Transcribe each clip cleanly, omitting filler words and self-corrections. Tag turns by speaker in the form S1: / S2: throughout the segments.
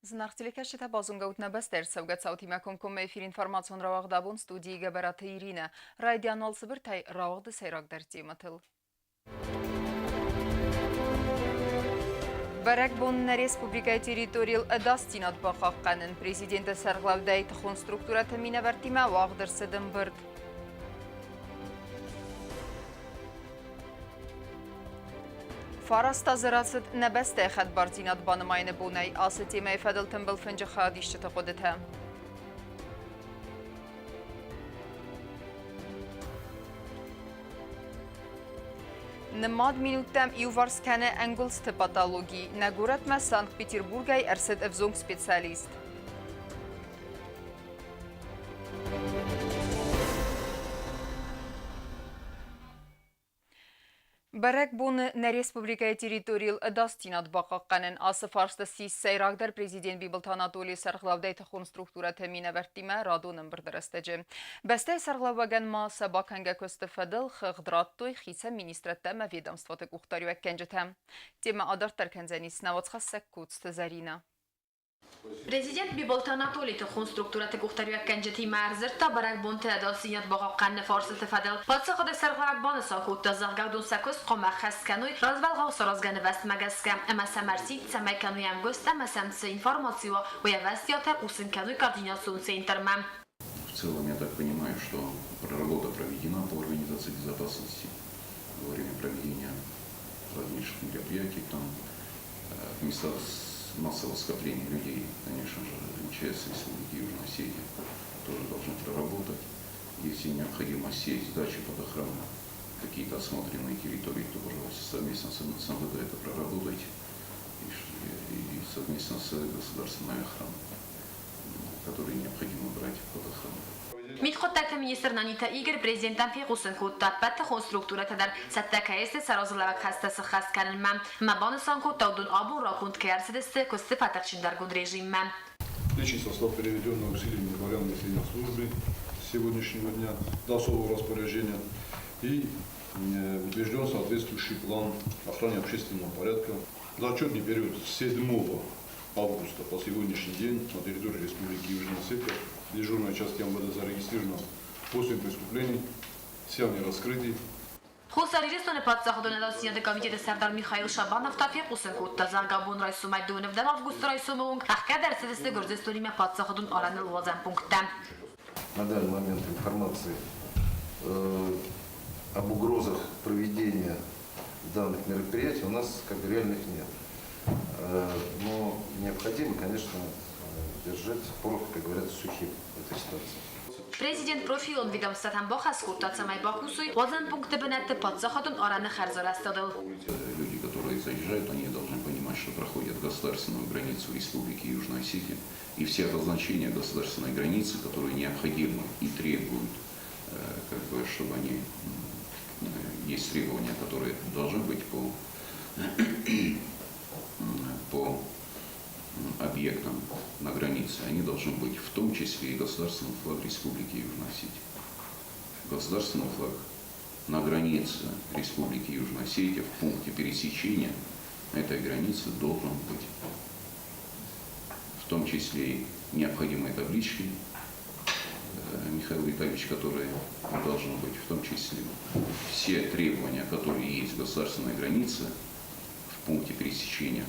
S1: Знахтелекешите базунгаут небестер савгацаути меконком эфир информацион равагдабун студии габараты Ирина. Райдиан алсыбыр тай равагды сайрагдар тематыл. Барак бонна республика территориал дастинат бақаққанын президенті сарғлавдай тұхын структура тәміне вартима вағдыр сыдым бірд. Фараста зырасыд нәбәсті әхәд бартинат банымайны бунай асы темай фәділ тымбыл фінжі қадишті тұқыдыты. Нымад минуттам Юварскәне әңгілсті патологии нәгуратма Санкт-Петербургай әрсід әвзонг специалист. Барак буны на республика территориал дастинат бақаққанын асы фарсты сис сайрагдар президент Бибылт Анатолий сарғлавдай тұхын структура тәміне вәртиме радуның бірдірістіжі. Бәстай сарғлаваген маса бақанға көсті фәділ қығдыраттой хиса министраттама ведомстваты құқтарю әккенжітім. Тема адартар кәнзәнес наватқа сәккутсты Зарина.
S2: Президент Бибылт Анатолий тұхын структураты құқтарю әккенжеті мәрзірта барак бонты әдалсият бақаққанны фарсылты фәділ. Патсақыды сарғлавак баны сақутта зағгадун сәкөз қома қәскәнуй развалғау саразғаны вәстмәгәскә. Әмәсә мәрсит сәмәйкәнуй әмгөст әмәсәмсі информацио уя вәстиятар усынкәнуй координацион центрмәм.
S3: В целом, я так понимаю, что работа проведена по организации безопасности во время проведения различных мероприятий, там в местах массового скопления людей, конечно же, часть республики Южной Осетии тоже должны проработать. Если необходимо сесть, дачи под охрану, какие-то осмотренные территории, то, пожалуйста, совместно с МВД это проработайте и совместно с государственной охраной, которые необходимо брать под охрану.
S2: Митхоттак министр Нанита Игорь президентам фиғусын құттат бәтті конструктура тәдір сәтті кәйесті саразылавак хастасы қас кәнілмәм. Мәбаны санку таудун абун ракунт кәрсідісті көсті фатақшындаргун режиммәм.
S4: Личный состав переведенного усилиями дворян населения службы с сегодняшнего дня до особого распоряжения и утвержден соответствующий план охраны общественного порядка за отчетный период с 7 августа по сегодняшний день на территории Республики Южная Осетия дежурная часть МВД зарегистрирована 8 преступлений, все они раскрыты.
S2: Хусариристон патсахдон дастинят комитета Сардар Михаил Шабанов тафиq усынкутта заргабун райсумай дуневдан август райсумунг ахка дәрсідісі гөрзестолиме патсахдон араныл вазан пунктта.
S5: На данный момент информации об угрозах проведения данных мероприятий у нас как бы реальных нет. Но необходимо, конечно, держать порох, как говорят, сухим в этой ситуации.
S2: Президент профилон ведомствотан бахас куртацамай бакусуй вазан пункты бенетты патсахдон араны харзорастадыл.
S3: Люди, которые заезжают, они должны понимать, что проходят государственную границу Республики Южная Осетия, и все обозначения государственной границы, которые необходимы и требуют, чтобы они, есть требования, которые должны быть по объектам на границе, они должны быть в том числе и государственный флаг Республики Южная Осетия. Государственный флаг на границе Республики Южная Осетия в пункте пересечения этой границы должен быть. В том числе и необходимые таблички, Михаил Витальевич, которые должны быть, в том числе все требования, которые есть в государственной границе в пункте пересечения,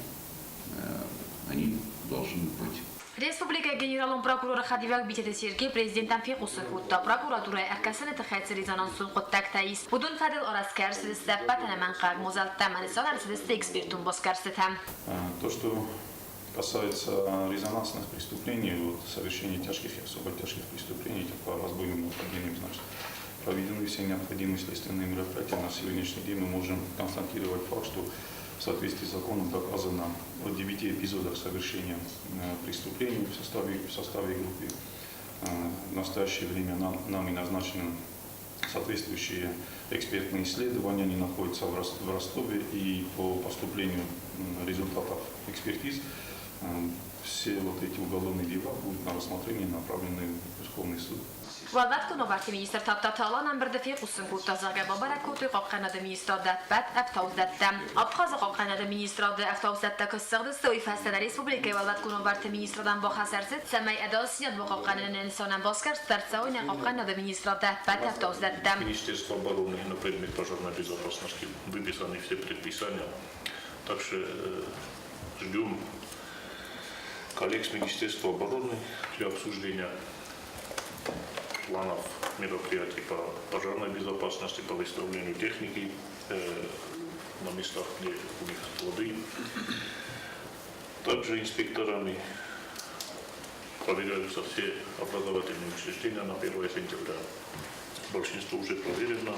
S3: они должны быть.
S2: Республика генералон прокурора Хадивак битеде Сергей президентам фиқусы хутта прокуратура әркәсіні тұхайцы резонанс сұл құттак таис. Будун фадил орас кәрсідісті патанаман қақ музалтта манисан арсідісті экспертун бос кәрсітам.
S6: То, что касается резонансных преступлений, вот, совершения тяжких и особо тяжких преступлений, по разбойным нападениям, значит, проведены все необходимые следственные мероприятия. На сегодняшний день мы можем констатировать факт, что в соответствии с законом доказано о 9 эпизодах совершения преступлений в составе группы. В настоящее время нами назначены соответствующие экспертные исследования, они находятся в Ростове, и по поступлению результатов экспертиз все вот эти уголовные дела будут на рассмотрение направлены в Верховный суд.
S2: والبته نوبتی مینیستر تاتالان هم بردفی قسم بود تا زاگ بابرکوتی قاقناد مینیستر دت افتاوز دتم ابخاز قاقناد مینیستر د افتاوز دت کسر سوی فاست در ریسپوبلیک والبت نوبت مینیستر دم با خسرت سمی اداسیات با قاقناد انسان باskar старцауй на قاقناد مینیستر دت افتاوز دتم
S7: Министерство обороны на предмет пожарной безопасности выписаны все предписания. Также ждем коллег с Министерства обороны для обсуждения планов мероприятий по пожарной безопасности, по выставлению техники на местах, где у них склады. Также инспекторами проверяются все образовательные учреждения на 1 сентября. Большинство уже проверено.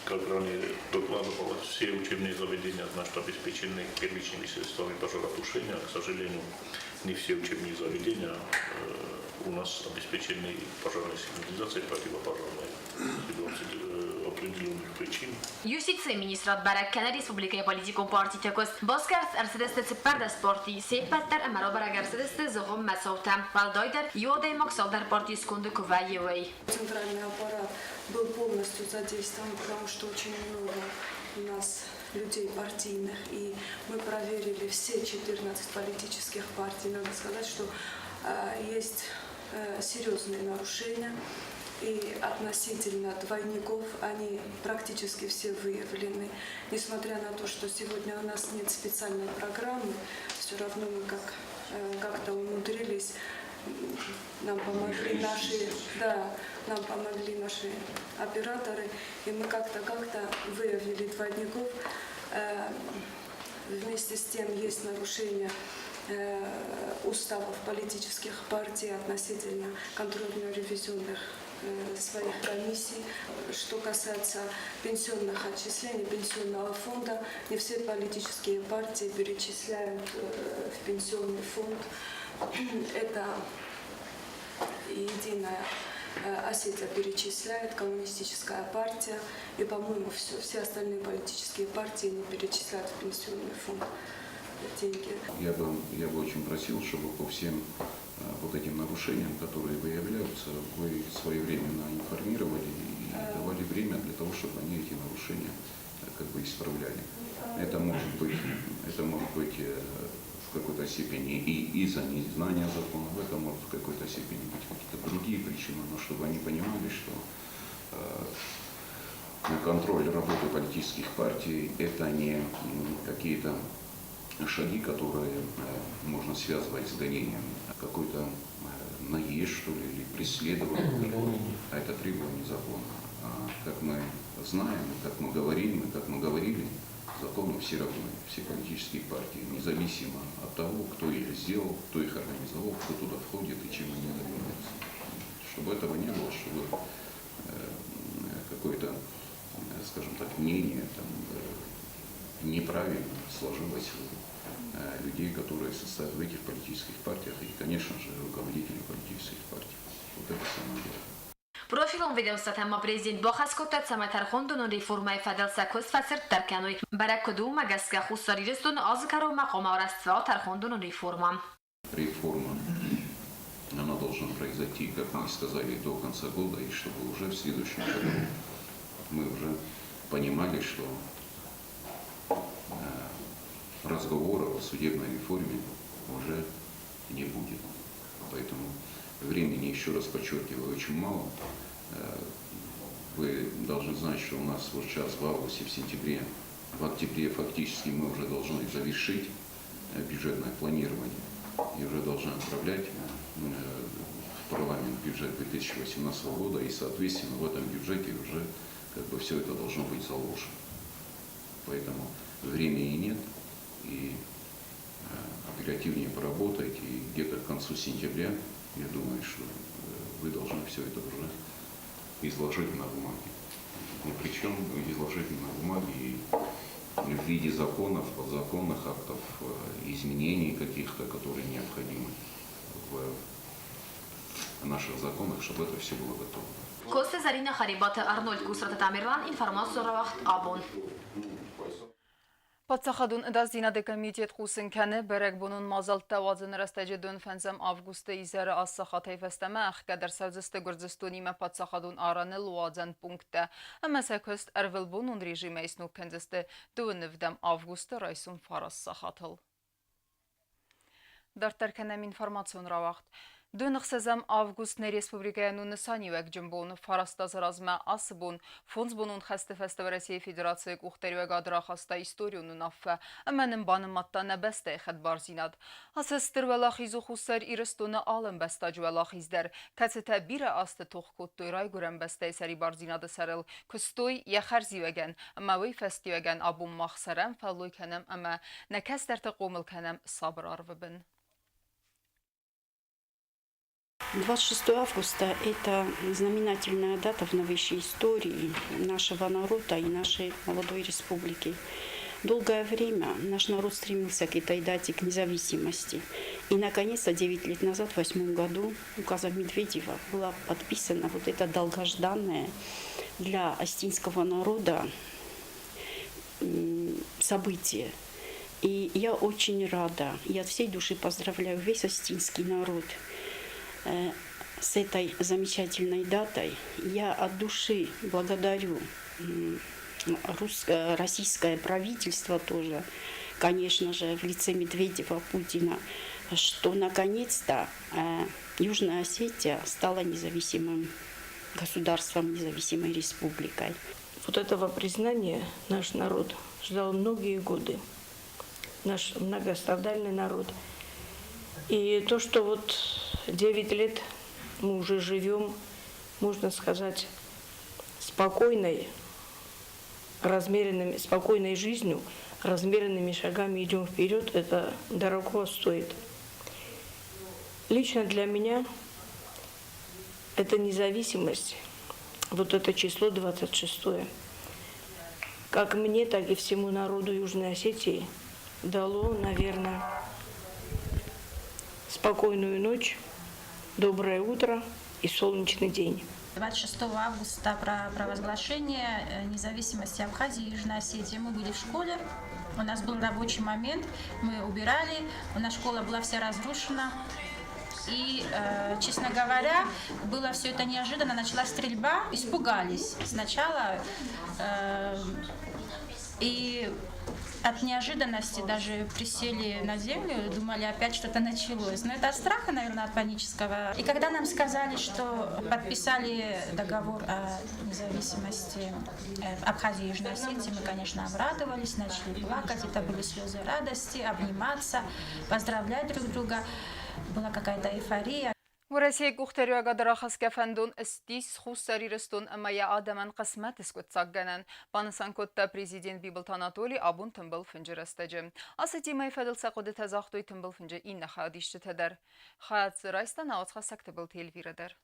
S7: Как ранее докладывалось, все учебные заведения, значит, обеспечены первичными средствами пожаротушения. К сожалению, не все учебные заведения у нас обеспечены пожарной сигнализацией противопожарной в определенных причин.
S2: Юстиция министрат бараккана республикой политикум партии текос баскарт арседесте цепарда спорти сепаттар амаро барагарседесте зогом масовтам валдойдер юодей максалдар партии скунды куваевой.
S8: Центральный аппарат был полностью задействован, потому что очень много у нас людей партийных, и мы проверили все 14 политических партий. Надо сказать, что есть серьезные нарушения, и относительно двойников они практически все выявлены. Несмотря на то, что сегодня у нас нет специальной программы, все равно мы как-то умудрились. Нам помогли наши операторы, и мы как-то выявили двойников. Вместе с тем есть нарушение уставов политических партий относительно контрольно-ревизионных своих комиссий. Что касается пенсионных отчислений, пенсионного фонда, не все политические партии перечисляют в пенсионный фонд. Это Единая Осетия перечисляет, Коммунистическая партия, и, по-моему, все остальные политические партии не перечисляют в пенсионный фонд деньги.
S3: Я бы очень просил, чтобы по всем вот этим нарушениям, которые выявляются, вы своевременно информировали и давали время для того, чтобы они эти нарушения как бы исправляли. Это может быть в какой-то степени и из-за незнания законов, это может в какой-то степени быть какие-то другие причины, но чтобы они понимали, что контроль работы политических партий – это не какие-то шаги, которые можно связывать с гонением, какой-то наезд, что ли, или преследование, а это требование закона. А как мы знаем, как мы говорим, и как мы говорили, законы все равны, все политические партии, независимо от того, кто их сделал, кто их организовал, кто туда входит и чем они занимаются. Чтобы этого не было, чтобы какое-то, скажем так, мнение там, неправильно сложилось у людей, которые состоят в этих политических партиях и, конечно же, руководители политических партий. Вот это самое главное.
S2: Профилом видеостатама президент бохаскотат саматархондун реформай фадал сакос фасер таркануй баракуду магаска хусариристун азкару мақома раства тархондун реформа.
S3: Реформа, она должна произойти, как мы сказали, до конца года, и чтобы уже в следующем году мы уже понимали, что разговоров о судебной реформе уже не будет. Поэтому времени, еще раз подчеркиваю, очень мало. Вы должны знать, что у нас вот сейчас в августе, в октябре фактически мы уже должны завершить бюджетное планирование и уже должны отправлять в парламент бюджет 2018 года, и, соответственно, в этом бюджете уже как бы все это должно быть заложено. Поэтому времени нет, и оперативнее поработать, и где-то к концу сентября, я думаю, что вы должны все это уже изложить на бумаге. И причем изложить на бумаге и в виде законов, подзаконных актов, изменений каких-то, которые необходимы в наших законах, чтобы это все было готово.
S2: Косте Зарина Харибата Арнольд Кусрата Тамирлан информацию равахт абон.
S1: Պատսախադուն դազինադե կոմիտետ խուսնքանը բերեք բունուն մազալտա վազն ռստեջը դուն ֆենզեմ ավգուստը իզերը ասախաթեյ վեստեմը աղկադր սավզստը գրձստունի մը պատսախադուն արանել ուազան պունկտը ամասակոստ արվել բունուն ռեժիմը իսնուկ կնձստը դունվդեմ ավգուստը ռայսուն ֆարաս սախաթել Դարտարքանեմ ինформацион равахт Դունխսեզամ ավգուստներ Республикаյանու նսանիվեք ջմբուն ֆարաստազրազմա ասբուն ֆոնզբունուն խստեֆեստը Россия Федерации կուղտերյու գադրախաստա իսტორիունու նավը ամենն բանը մատտանա բեստե խդ բարզինատ ասստրվելախիզու խուսեր իրստունը ալն բեստաջվելախիզդեր կացետա բիրը աստը թողկոտ տույրայ գուրեմ բեստե սերի բարզինադը սարել քստոյ յախարզիվեգեն ամավի ֆեստիվեգեն աբում մախսարեմ ֆալույքանեմ ամա նքաստերտը qoմılքանեմ սաբր արվբն
S9: 26 августа – это знаменательная дата в новейшей истории нашего народа и нашей молодой республики. Долгое время наш народ стремился к этой дате, к независимости. И, наконец-то, 9 лет назад, в 2008 году, указом Медведева была подписана вот эта долгожданная для остинского народа событие. И я очень рада, и от всей души поздравляю весь остинский народ с этой замечательной датой. Я от души благодарю российское правительство тоже, конечно же, в лице Медведева, Путина, что наконец-то Южная Осетия стала независимым государством, независимой республикой.
S10: Вот этого признания наш народ ждал многие годы. Наш многострадальный народ. И то, что вот 9 лет мы уже живем, можно сказать, спокойной жизнью, размеренными шагами идем вперед, это дорого стоит. Лично для меня это независимость, вот это число 26, как мне, так и всему народу Южной Осетии дало, наверное, спокойную ночь, доброе утро и солнечный день.
S11: 26 августа провозглашение независимости Абхазии и Южной Осетии. Мы были в школе, у нас был рабочий момент, мы убирали, у нас школа была вся разрушена. И, честно говоря, было все это неожиданно, началась стрельба, испугались сначала. И от неожиданности даже присели на землю, думали, опять что-то началось. Но это от страха, наверное, от панического. И когда нам сказали, что подписали договор о независимости Абхазии и Южной Осетии, мы, конечно, обрадовались, начали плакать. Это были слезы радости, обниматься, поздравлять друг друга. Была какая-то эйфория.
S1: В России кухтерю гадарахас кафандун стис хусари рестун амая адаман қасмат искут сагганан. Панасан котта президент Бибилт Анатолий абун тымбыл финджи растаджи. Асати майфадыл сақуды тазахтуй тымбыл финджи инна хаадишчы тадар. Хаадс райстан аутха сактыбыл телвирадар.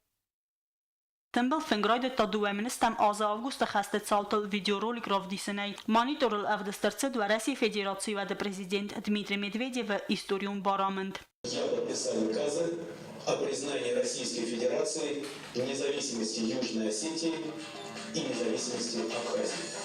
S12: Тымбыл фингройды тадуэминистам аза августа хастет салтыл видеоролик равдисеней. Мониторил авдастарцид в России Федерации вады президент Дмитрий Медведев историум барамент.
S13: Я подписал указы о признании Российской Федерации независимости Южной Осетии и независимости Абхазии.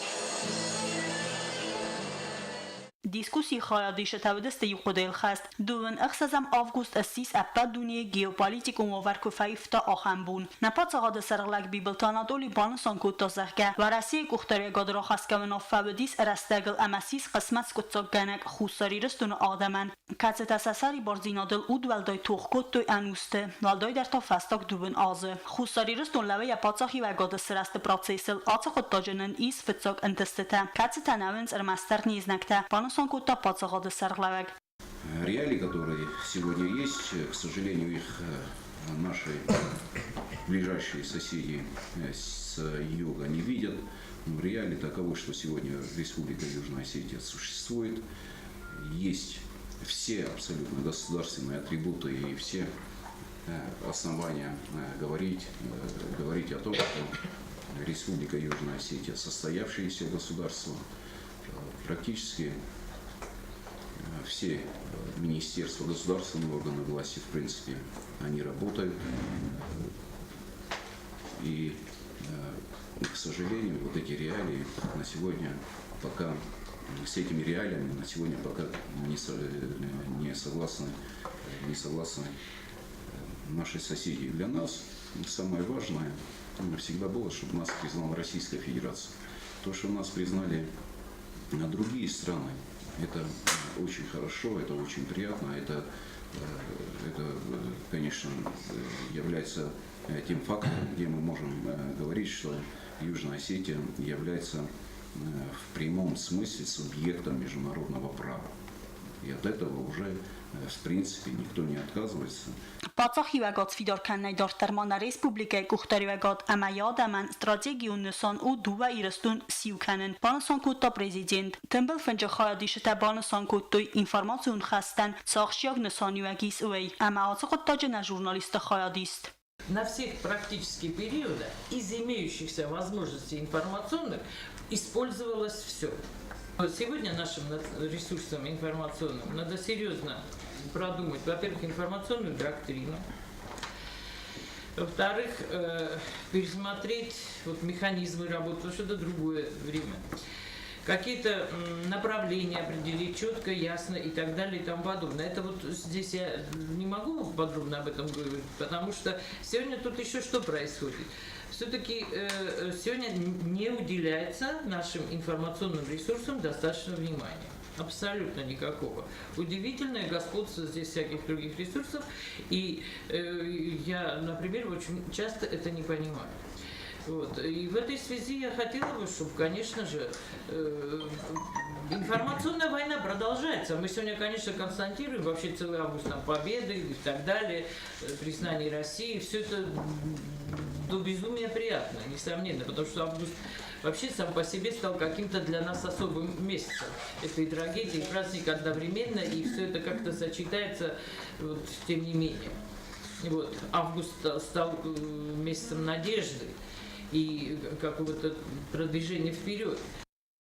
S12: Дискуссии хаядиша тавдست يقودل خست دون اخسازم август اسیس اپا دنیای گیوپالیتیک و موارکو فایفتا آخم بون نپات ساقاد سرغلق بیبلتانا دولی بانسان کود تازخگه و رسی کختری گادرا خست که منافع بدیس رستگل امسیس قسمت سکتساق گنک خوصاری رستون آدمن کتس تسسری بارزینادل اود ولدای توخ کود توی انوسته ولدای در تا فستاک دوبن آزه خوصاری رستون لوه پاتساخی و گاد سرست پراتسیسل آتا خود تاجنن ایس فتساق انتسته کتس تنوینز ارمستر نیز نکته
S3: Реалии, которые сегодня есть, к сожалению, их наши ближайшие соседи с юга не видят. Но реалии таковы, что сегодня Республика Южная Осетия существует. Есть все абсолютно государственные атрибуты и все основания говорить о том, что Республика Южная Осетия состоявшееся государство. Практически все министерства, государственные органы власти, в принципе, они работают. И, к сожалению, вот эти реалии на сегодня пока с этими реалиями на сегодня пока не согласны наши соседи. Для нас самое важное всегда было, чтобы нас признала Российская Федерация. То, что нас признали другие страны, это очень хорошо, это очень приятно, это конечно, является тем фактором, где мы можем говорить, что Южная Осетия является в прямом смысле субъектом международного права. И от этого уже, в принципе, никто не отказывается.
S12: Բացախ հիվագոց ֆիդորքան նայդորտերմանա ռեսպուբլիկայի կուխտարիվագոտ ամայադաման ստրատեգիուն նսան ու դուվա իրստուն սիուքանն բանսան կուտա պրեզիդենտ թմբել ֆնջը խայադիշտա բանսան կուտոյ ինֆորմացիոն խաստան սախշյակ նսան юагис ուեյ ամաացıq տաջնա ժուրնալիստը խայադիստ.
S14: На всех практически периодах из имеющихся возможностей информационных использовалось все. Сегодня нашим ресурсам информационным надо серьезно продумать, во-первых, информационную доктрину, во-вторых, пересмотреть механизмы работы, потому что это другое время. Какие-то направления определить четко, ясно и так далее и тому подобное. Это здесь я не могу подробно об этом говорить, потому что сегодня тут еще что происходит. Все-таки сегодня не уделяется нашим информационным ресурсам достаточно внимания. Абсолютно никакого. Удивительное господство здесь всяких других ресурсов. И я, например, очень часто это не понимаю. И в этой связи я хотела бы, чтобы, конечно же, информационная война продолжается. Мы сегодня, конечно, констатируем вообще целый август победы и так далее, признание России. Все это до безумия приятно, несомненно, потому что август вообще сам по себе стал каким-то для нас особым месяцем. Это и трагедия, и праздник одновременно, и все это как-то сочетается, тем не менее. Август стал месяцем надежды и какого-то продвижения вперед.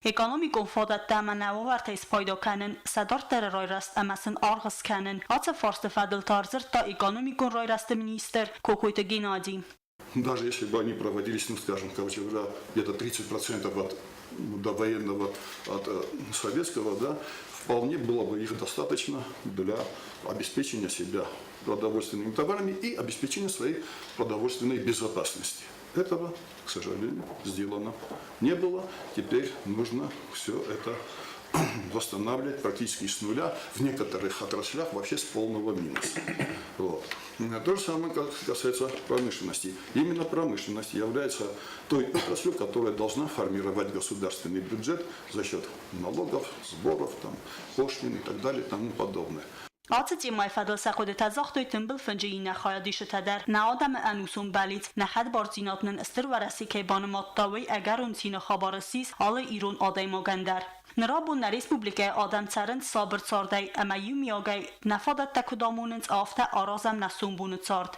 S12: Էկոնոմիկոն ֆոդատամանավ արտես պայդոկանն սադորտերը ռոյրաստ ամասն արղսկանն ացը ֆորստը фадл տարзыр та էկոնոմիկոն ռոյրաստը министр Кокойта Геннадий.
S15: Даже если бы они проводились, скажем, короче говоря, где-то 30% от довоенного, от советского, вполне было бы их достаточно для обеспечения себя продовольственными товарами и обеспечения своей продовольственной безопасности. Этого, к сожалению, сделано не было. Теперь нужно все это восстанавливать практически с нуля, в некоторых отраслях вообще с полного минуса. То же самое касается промышленности. Именно промышленность является той отраслью, которая должна формировать государственный бюджет за счет налогов, сборов, пошлин и так далее и тому подобное.
S12: Ացծի մայֆադլ սախոդը տազախտոյ տմբլ ֆնջի նախայադիշը տադար նաադամ անուսում բալից նախad բարձինատնն ստրվարասիքե բանմատտավի ագարունցինը խաբարսիս ալը իրոն ադայմոգանդար նրաբուննա ռեսպուբլիկայի ադամցարն սաբր ծարդայ ամայումիոգայ նաֆադատ տակուդամունից ավտա արազամ նասումբունը ծարդ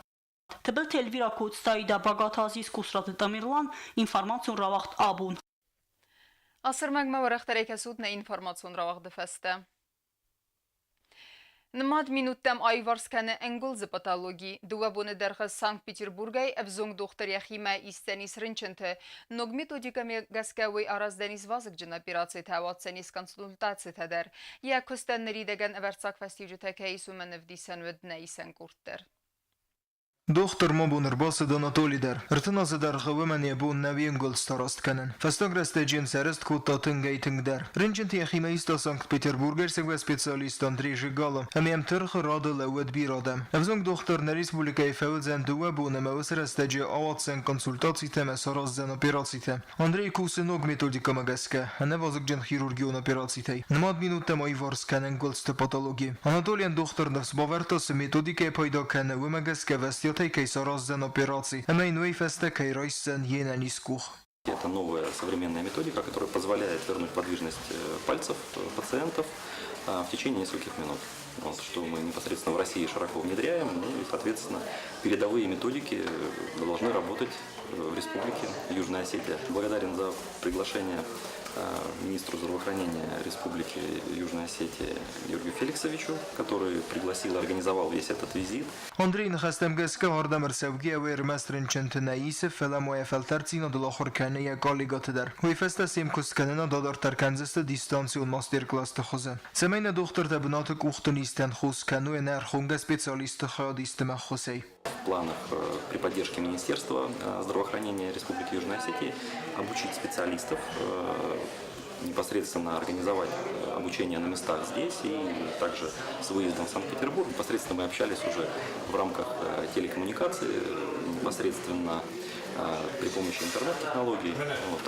S12: տբլ տելվիրակուց տայդա բագաթազիս կուսրատը տամիրլան ինֆորմացիոն ռավախտ աբուն
S1: Ասրմագ մավարախտարեկասուդնա ինֆորմացիոն ռավախ դվստը Նմատ մինուտտեմ այվարսկանը ընգուլ զպատալոգի դուաբոնը դերխը Սանկտ Պետերբուրգայ evzong դոխտր яхիմա իստենիս ռնչնթը նոգ մետոդիկա մեգասկավի արազդենիս վազգ ջնա պիրացի թավացենիս կոնսուլտացի թադեր յակոստանների դգան ավերցակվաստի ջութակայիսումը նվդիսան վդնայիսան կուրտեր
S16: Доктор Мобунер Басад Анатолийдер. Ртыназы дархавымане бу навенгол старост канен. Фастограсте джинсарест кута тынгайтынгдар. Рынчент яхимаиста Санкт-Петербургер сегве специалист Андрей Жигало. Амем тырхы рады лауэт бирадам. Евзонг доктор на республикай февзен дуэ бу намавысрастеджи аватсен консультациите сараззен операциите. Андрей Кусыног методика магаска. А не возгджен хирургион операциите. Нмад минута майварс канен голсты патологии. Анатолиен доктор навсбавертас методика пайда кане вымагаска вестят кейсараззен операций. Амейнуэй фесте кейрайсен енанискух.
S17: Это новая современная методика, которая позволяет вернуть подвижность пальцев пациентов в течение нескольких минут. Что мы непосредственно в России широко внедряем, и, соответственно, передовые методики должны работать в Республике Южная Осетия. Благодарен за приглашение министру здравоохранения Республики Южная Осетия Георгию Феликсовичу, который пригласил и организовал весь этот визит.
S16: Андрей Нахастемгеска Вардамер Севгия Вейрместрин Чентенаисе Феламоя Фелтерцина Долохоркания Галигатедер. Вейфеста Семкусканена Додор Тарканзеста дистанцион мастер-класс Тхозе. Семейна доктор Табната Кухтонистен Хускану Энерхунга специалиста Хадистема Хосей.
S17: В планах при поддержке Министерства здравоохранения Республики Южной Осетии обучить специалистов, непосредственно организовать обучение на местах здесь и также с выездом в Санкт-Петербург. Непосредственно мы общались уже в рамках телекоммуникации, непосредственно при помощи интернет-технологий.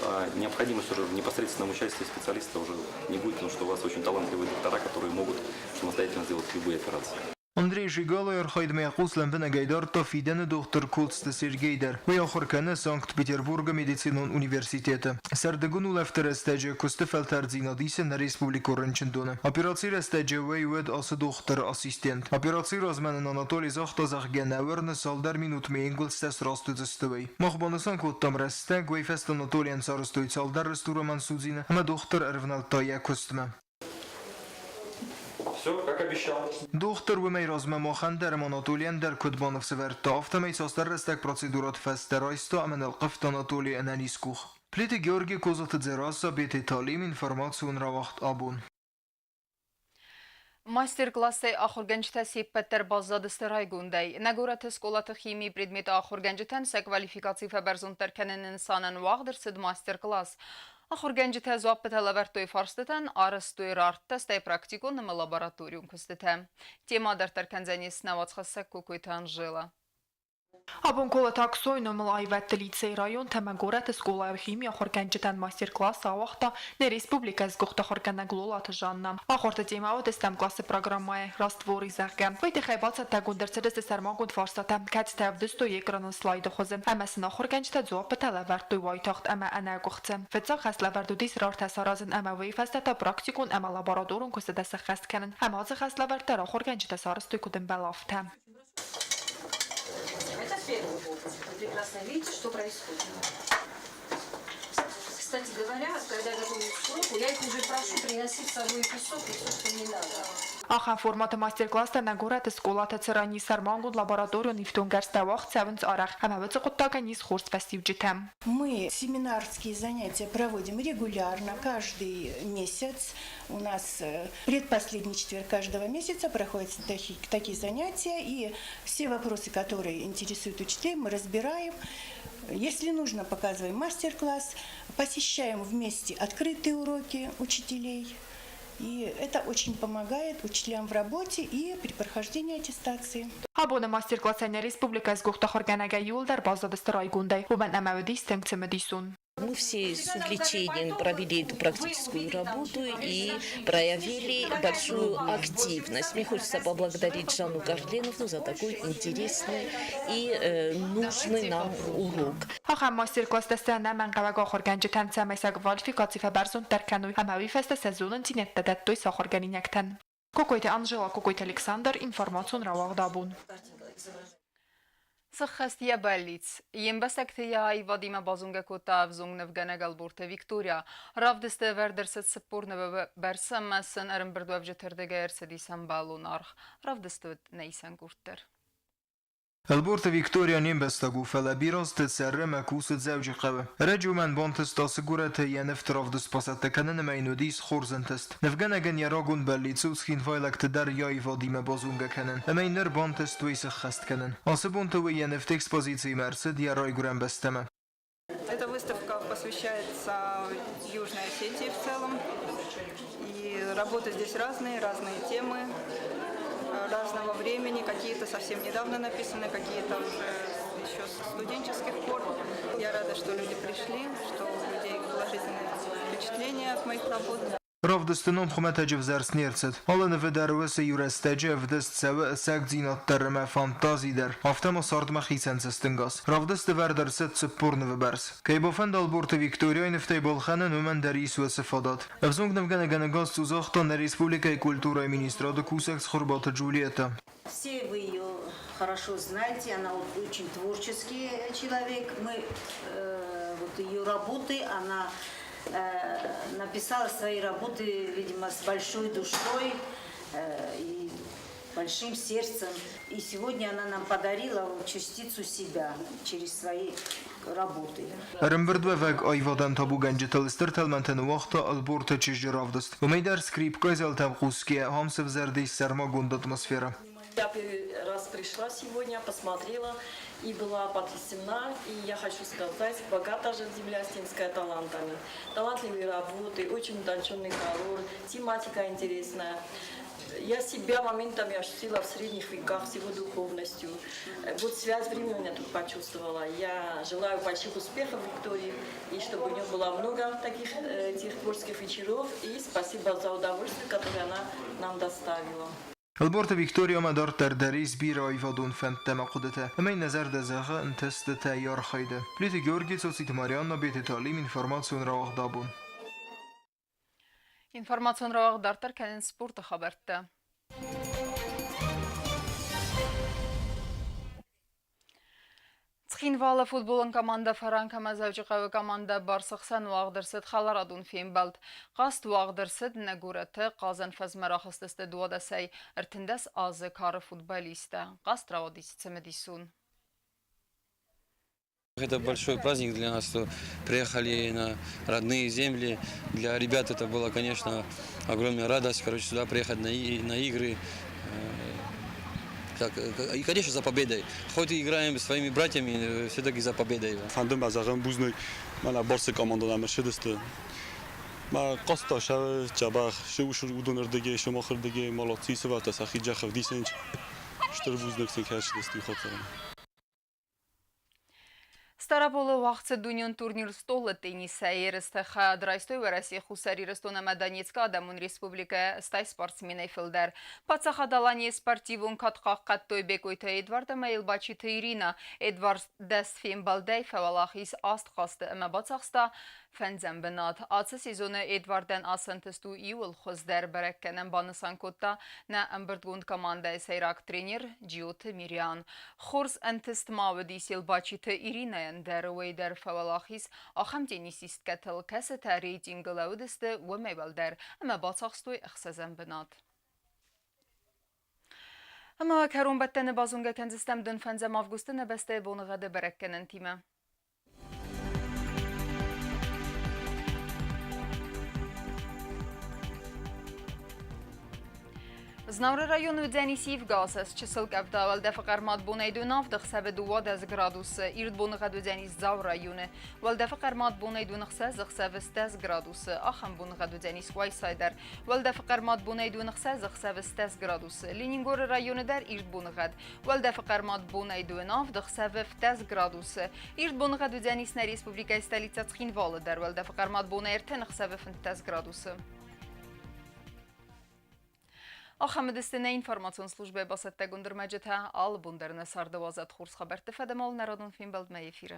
S17: А необходимость уже в непосредственном участии специалиста уже не будет, потому что у вас очень талантливые доктора, которые могут самостоятельно сделать любые операции.
S16: Андрей Жигалоер хайдме Якуслан бена гайдар та фиден доктор Кулста Сергейдер. Ви ахоркане Санкт-Петербурга медицинон университета. Сардегуну лефтер стеджи Кустефелтерзина дисен республику Ренчендоне. Операций стеджи вейвед ас доктор ассистент. Операций разменен Анатолий Захтазах генауерне салдар минут мейнгулстес растудзестовей. Махбанасан коттам рестег вейфест Анатолиен сарустует салдар рестураман судзина. Ама доктор Эрвнал Тая Кустме.
S17: Все, как обещал.
S16: Доктор Вимей размамахан در مناطولین در کدبانف سفر تافت می ساستر رستک پروسیدورات فسترایستا من القفت اناطولی انانیسکوخ. پلیت گیورگی کوزات زراسا بیت تعلیم информацион را وقت آبون.
S1: Мастер-классы ахурганчта сеппеттер баззадысты райгундай. Нагорат эсколаты химии предметы ахурганчтан се квалификации фаберзунтер кенен инсанан вагдырсыд мастер-класс. Ахурганчта зуаппет алавертой фарстытан арыстуй рартта стай практикун на лабораториум кустыта. Тема дартар канзанис навацхасак кукуйтан жила.
S2: Абонкола таксой номал айватты лицей район тамагорат эскола химия хорганчтан мастер-класс авахта на республика сгухта хорганаглолаты жанна. Ахорта тема тестам классы программая раствор изарга. Вайты хайбаца тагундерцедес сармагунд фарстата катставдысто экранын слайды хозы. Амасына хорганчта зуаппет алавертой вайтахт ама анагухтse. Фетса хаславардудис рарта саразын ама вейфастата практикун ама лабораторун кустадаса хастканын. Амазы хаславартара хорганчта сарыстой кудын балафта.
S18: Первый опыт. Вы прекрасно видите, что происходит. Кстати говоря, когда готовлюсь к уроку, я их уже прошу приносить с собой песок и все, что не надо.
S2: Ахан формата мастер-класса нагорат эсколата царани сармангуд лабораторию нефтунгерстауах цевенц арах. Амавец куттага низ хорст фастивджитам.
S19: Мы семинарские занятия проводим регулярно, каждый месяц. У нас предпоследний четверг каждого месяца проходят такие занятия, и все вопросы, которые интересуют учителей, мы разбираем. Если нужно, показываем мастер-класс, посещаем вместе открытые уроки учителей. И это очень помогает учителям в работе и при прохождении аттестации.
S2: Абона мастер-класса на республика из Гухта Хорганага Юлдар базадысты райгундай. Убан амавадис тенкцемедисун.
S20: Мы все с увлечением провели эту практическую работу и проявили большую активность. Мне хочется поблагодарить Жанну Горленовну за такой интересный и нужный нам урок.
S2: Ахан мастер-класс дастана манqavaga Хорганчтан самайсаг квалификации фаберзун таркануй амави феста сезонын тинетта даттой сахорганинектан. Кокойте Анжела, кокойте Александр, информацион равагдабун.
S1: Сахастия Беллиц. Ембесектия и Вадима Базунга Кота в Зунгневгене Галбурте Виктория. Равдесте вердерсет сапурне берсаммасын арымбердуавжетердеге ерседисен балунарх. Равдесте нейсен гуртер.
S16: البورت فيكتوريا نيمبستاغو فلا بيروز تتسرى مكوسة زوجي قوة رجو من بانتس تاسقورة ينفت رافدس باسات تكنن مينوديس خورزن تست نفغانا جن يراغون بليتسوس خين فايلك تدار ياي فاديما بازونغا كنن امينر بانتس تويس خست كنن آسبون توي ينفت экспозиции مرسد يراي гурам بستمه.
S21: Эта выставка посвящается Южной Осетии в целом. И работы здесь разные темы. Разного времени, какие-то совсем недавно написаны, какие-то уже еще с студенческих пор. Я рада, что люди пришли, что у людей положительные впечатления от моих работ.
S16: Ravdestnon خمتاج в زرسنیرست. حالا نفدروس یورستاج افدست سو سگ زینات درم فانتازی در. افتم سارد مخیسنس استنگاس. ravdest وردر ست سپور نفبرس. کی بافند البورت ویکتوریا نفتی بالخانه نومن دریس و استفادات. افزونگ نفگن گنگاز سوزاختان республикой культуры министра Кусекс Хорбата Джулиета.
S18: Все вы ее хорошо знаете, она очень творческий человек. Мы вот ее работы, она
S4: написала свои работы, видимо, с большой душой и большим сердцем. И сегодня она нам подарила частицу себя через свои работы.
S16: Рымбырдвевек айвадан табу генджеталыстыр талмантен уақта алборта чижжиравдыст. Умейдар скрипкой залтам куске хамсов зардейс сармагунд атмосфера.
S22: Я первый раз пришла сегодня, посмотрела и была потрясена. И я хочу сказать, богата же земля Стенская талантами. Талантливые работы, очень утонченный колор, тематика интересная. Я себя моментами ощутила в средних веках с его духовностью. Вот связь времени я тут почувствовала. Я желаю больших успехов Виктории, и чтобы у нее было много таких этих творческих вечеров. И спасибо за удовольствие, которое она нам доставила.
S16: البورت فيكتوريا مدار تردريس بيرا ايفادون فانت تما قدته اما نظر دزاغه انتست تايار خيده بليت جورجي سوسيت ماريانا بيت تعليم انفورماسيون رواق دابون
S1: Ինֆորմացիոն ռաղ դարտար կենեն սպորտը խաբերտը։ Цхинвала футболын команда Фаранка мазавжиқавы команда Барсықсан уағдырсыд қаларадун феймбалд. Қаст уағдырсыд нәгураты қазан фазмарахыстысты дуадасай іртіндес азы кары футболиста. Қаст равадисицы медисун.
S23: Это большой праздник для нас, что приехали на родные земли. Для ребят это было, конечно, огромная радость, сюда приехать на игры. И, конечно, за победой. Хоть и играем с своими братьями, все-таки за победой.
S24: Фандом азагам бузной, мана барсы командана мерседесты. ما قصة شباب شو ودون ردقي شو مخر دقي مالاتي سوات ساخي جاخف ديسنج شتر بوزنك سنكاش دستي خاطر
S1: Старополы вақытсы дүниен турнир столы тенниса ерісті қадрайстой вәрәсе Хусари Ростона Маданецка Адамун Республика стай спортсменай филдар. Пацахадалане спортивун катқақ қаттой бек ойта Эдварда Мейлбачита Ирина Эдвард Дәсфен Балдай фәвалахис аст қасты әмі бацақста фәнзән бінат. Асы сезоны Эдварден асынтысту иуыл құздар бәрәккенен банысан котта на әмбірдгунд команда сайрак тренер Джиоты Мириан. Хорс әнтіст мавы десел Бачита Ирина Дәрвейдер фавалахис ахам теннисист кәтіл кәсі рейтингі ләудісті өмейбалдар, әмі бацақстой әқсәзен бінат. Әмі кәрун бәттәні базунға кәнзістем дүн фәнзәм августы нәбәсті бонығады бәрәккенін тиме. Знавры району Дзянисиев газас, чисел кәвда вәлді фақармат бонайду навдық сәбі 20 градусы, ирд бонығаду Дзянис зав районы, вәлді фақармат бонайду нықса зықсәві 10 градусы, ахам бонығаду Дзянис Вайсайдар, вәлді фақармат бонайду нықса зықсәві 10 градусы, Ленингоры районы дар ирд бонығад, вәлді фақармат бонайду навдық сәві 10 градусы, ирд бонығаду Дзянис на республика столица Цхинвалы дар, вәлді фақармат бонайрты нықсәві 10 градусы. Ахамедистіне информацион службе басетте гундырмәджеті ал бұндарына сарды вазат құрс қабарты фәдемал народун фин балдмай ефирі.